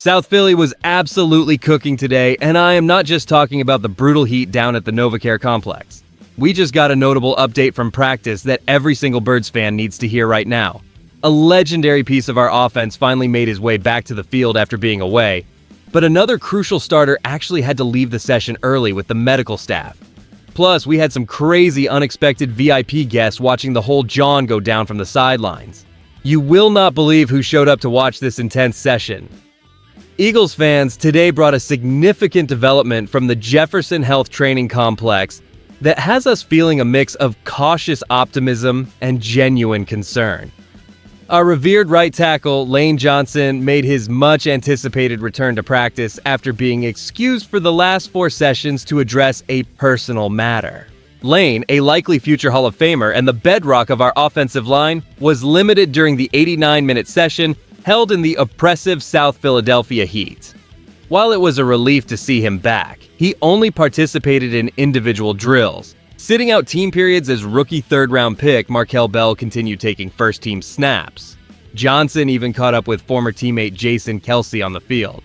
South Philly was absolutely cooking today, and I am not just talking about the brutal heat down at the NovaCare complex. We just got a notable update from practice that every single Birds fan needs to hear right now. A legendary piece of our offense finally made his way back to the field after being away, but another crucial starter actually had to leave the session early with the medical staff. Plus, we had some crazy unexpected VIP guests watching the whole John go down from the sidelines. You will not believe who showed up to watch this intense session. Eagles fans, today brought a significant development from the Jefferson Health Training Complex that has us feeling a mix of cautious optimism and genuine concern. Our revered right tackle, Lane Johnson, made his much-anticipated return to practice after being excused for the last 4 sessions to address a personal matter. Lane, a likely future Hall of Famer and the bedrock of our offensive line, was limited during the 89-minute session held in the oppressive South Philadelphia Heat. While it was a relief to see him back, he only participated in individual drills, sitting out team periods as rookie third-round pick Markel Bell continued taking first-team snaps. Johnson even caught up with former teammate Jason Kelce on the field.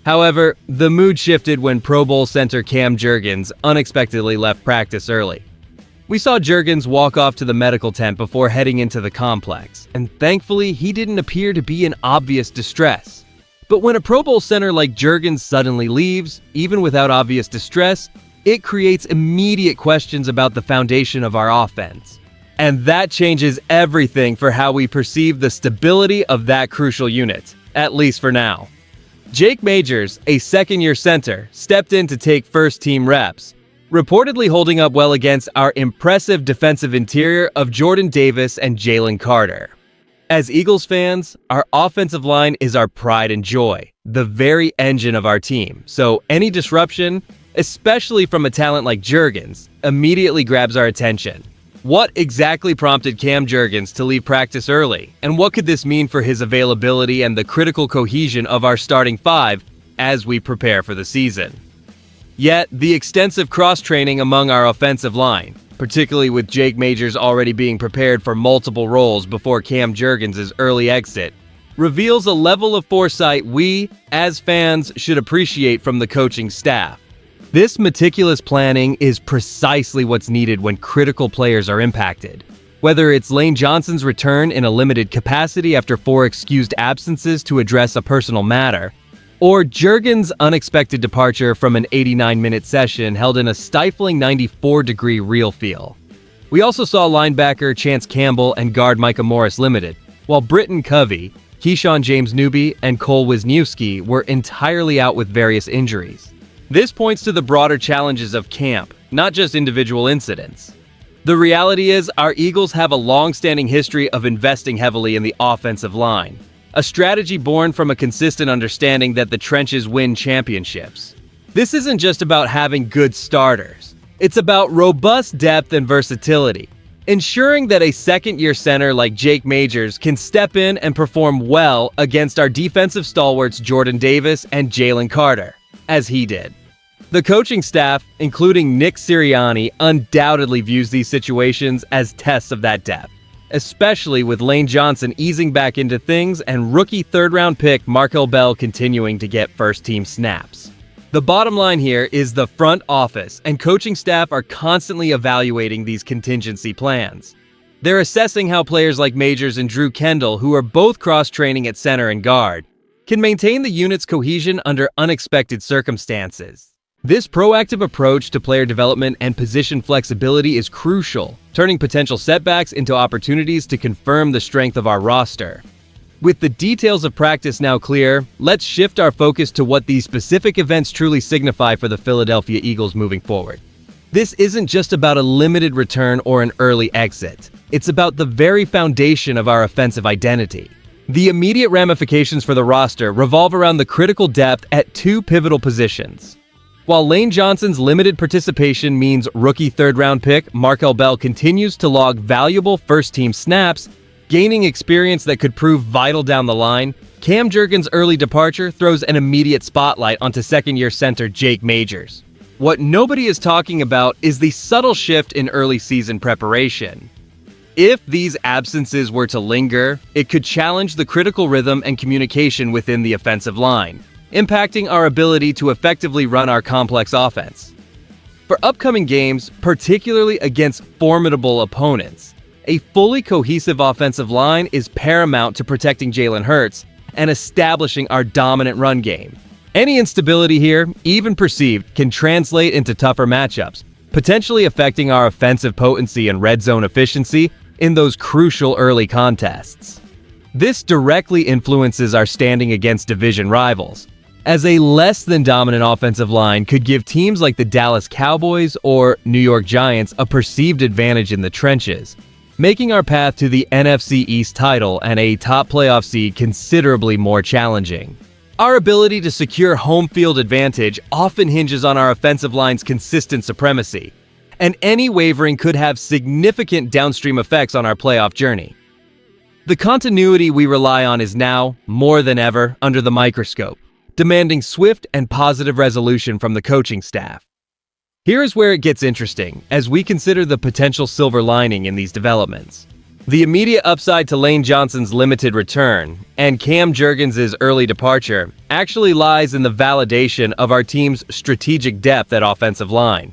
However, the mood shifted when Pro Bowl center Cam Jurgens unexpectedly left practice early. We saw Jurgens walk off to the medical tent before heading into the complex, and thankfully he didn't appear to be in obvious distress. But when a Pro Bowl center like Jurgens suddenly leaves, even without obvious distress, it creates immediate questions about the foundation of our offense. And that changes everything for how we perceive the stability of that crucial unit, at least for now. Jake Majors, a second-year center, stepped in to take first-team reps, reportedly holding up well against our impressive defensive interior of Jordan Davis and Jalen Carter. As Eagles fans, our offensive line is our pride and joy, the very engine of our team, so any disruption, especially from a talent like Jurgens, immediately grabs our attention. What exactly prompted Cam Jurgens to leave practice early, and what could this mean for his availability and the critical cohesion of our starting 5 as we prepare for the season? Yet, the extensive cross-training among our offensive line, particularly with Jake Majors already being prepared for multiple roles before Cam Jurgens' early exit, reveals a level of foresight we, as fans, should appreciate from the coaching staff. This meticulous planning is precisely what's needed when critical players are impacted. Whether it's Lane Johnson's return in a limited capacity after 4 excused absences to address a personal matter, or Jurgens' unexpected departure from an 89-minute session held in a stifling 94-degree real feel. We also saw linebacker Chance Campbell and guard Micah Morris limited, while Britton Covey, Keyshawn James Newby, and Cole Wisniewski were entirely out with various injuries. This points to the broader challenges of camp, not just individual incidents. The reality is, our Eagles have a long-standing history of investing heavily in the offensive line, a strategy born from a consistent understanding that the trenches win championships. This isn't just about having good starters. It's about robust depth and versatility, ensuring that a second-year center like Jake Majors can step in and perform well against our defensive stalwarts Jordan Davis and Jalen Carter, as he did. The coaching staff, including Nick Sirianni, undoubtedly views these situations as tests of that depth, especially with Lane Johnson easing back into things and rookie third-round pick Markel Bell continuing to get first-team snaps. The bottom line here is the front office and coaching staff are constantly evaluating these contingency plans. They're assessing how players like Majors and Drew Kendall, who are both cross-training at center and guard, can maintain the unit's cohesion under unexpected circumstances. This proactive approach to player development and position flexibility is crucial, turning potential setbacks into opportunities to confirm the strength of our roster. With the details of practice now clear, let's shift our focus to what these specific events truly signify for the Philadelphia Eagles moving forward. This isn't just about a limited return or an early exit. It's about the very foundation of our offensive identity. The immediate ramifications for the roster revolve around the critical depth at 2 pivotal positions. While Lane Johnson's limited participation means rookie third-round pick Markel Bell continues to log valuable first-team snaps, gaining experience that could prove vital down the line, Cam Jurgens' early departure throws an immediate spotlight onto second-year center Jake Majors. What nobody is talking about is the subtle shift in early season preparation. If these absences were to linger, it could challenge the critical rhythm and communication within the offensive line, impacting our ability to effectively run our complex offense. For upcoming games, particularly against formidable opponents, a fully cohesive offensive line is paramount to protecting Jalen Hurts and establishing our dominant run game. Any instability here, even perceived, can translate into tougher matchups, potentially affecting our offensive potency and red zone efficiency in those crucial early contests. This directly influences our standing against division rivals, as a less than dominant offensive line could give teams like the Dallas Cowboys or New York Giants a perceived advantage in the trenches, making our path to the NFC East title and a top playoff seed considerably more challenging. Our ability to secure home field advantage often hinges on our offensive line's consistent supremacy, and any wavering could have significant downstream effects on our playoff journey. The continuity we rely on is now, more than ever, under the microscope, demanding swift and positive resolution from the coaching staff. Here is where it gets interesting, as we consider the potential silver lining in these developments. The immediate upside to Lane Johnson's limited return and Cam Jurgens' early departure actually lies in the validation of our team's strategic depth at offensive line.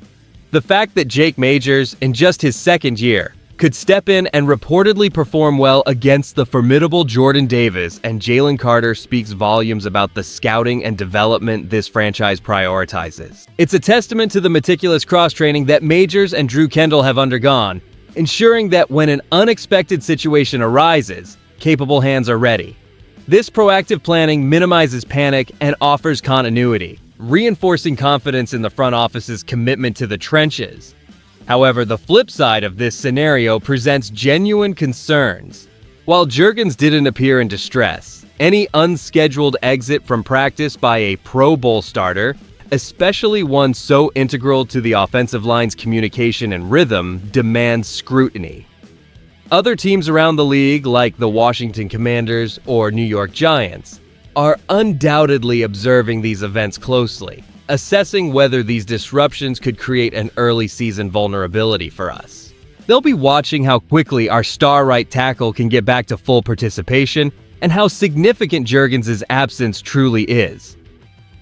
The fact that Jake Majors, in just his second year, could step in and reportedly perform well against the formidable Jordan Davis and Jalen Carter speaks volumes about the scouting and development this franchise prioritizes. It's a testament to the meticulous cross-training that Majors and Drew Kendall have undergone, ensuring that when an unexpected situation arises, capable hands are ready. This proactive planning minimizes panic and offers continuity, reinforcing confidence in the front office's commitment to the trenches. However, the flip side of this scenario presents genuine concerns. While Jurgens didn't appear in distress, any unscheduled exit from practice by a Pro Bowl starter, especially one so integral to the offensive line's communication and rhythm, demands scrutiny. Other teams around the league, like the Washington Commanders or New York Giants, are undoubtedly observing these events closely, assessing whether these disruptions could create an early season vulnerability for us. They'll be watching how quickly our star right tackle can get back to full participation and how significant Jurgens' absence truly is.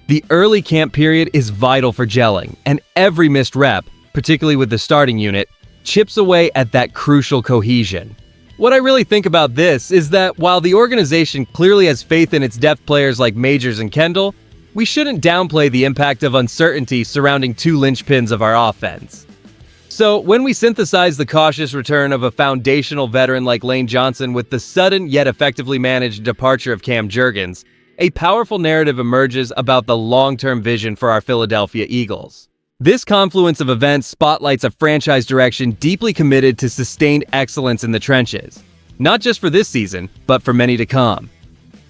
The early camp period is vital for gelling, and every missed rep, particularly with the starting unit, chips away at that crucial cohesion. What I really think about this is that while the organization clearly has faith in its depth players like Majors and Kendall, we shouldn't downplay the impact of uncertainty surrounding two linchpins of our offense. So, when we synthesize the cautious return of a foundational veteran like Lane Johnson with the sudden yet effectively managed departure of Cam Jurgens, a powerful narrative emerges about the long-term vision for our Philadelphia Eagles. This confluence of events spotlights a franchise direction deeply committed to sustained excellence in the trenches, not just for this season, but for many to come.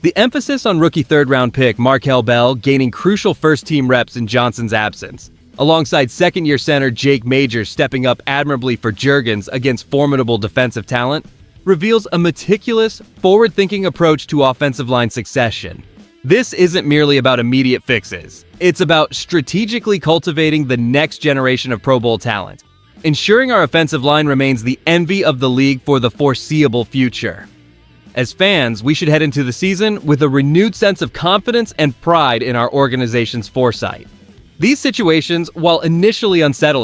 The emphasis on rookie third-round pick Markell Bell gaining crucial first-team reps in Johnson's absence, alongside second-year center Jake Majors stepping up admirably for Jurgens against formidable defensive talent, reveals a meticulous, forward-thinking approach to offensive line succession. This isn't merely about immediate fixes. It's about strategically cultivating the next generation of Pro Bowl talent, ensuring our offensive line remains the envy of the league for the foreseeable future. As fans, we should head into the season with a renewed sense of confidence and pride in our organization's foresight. These situations, while initially unsettling,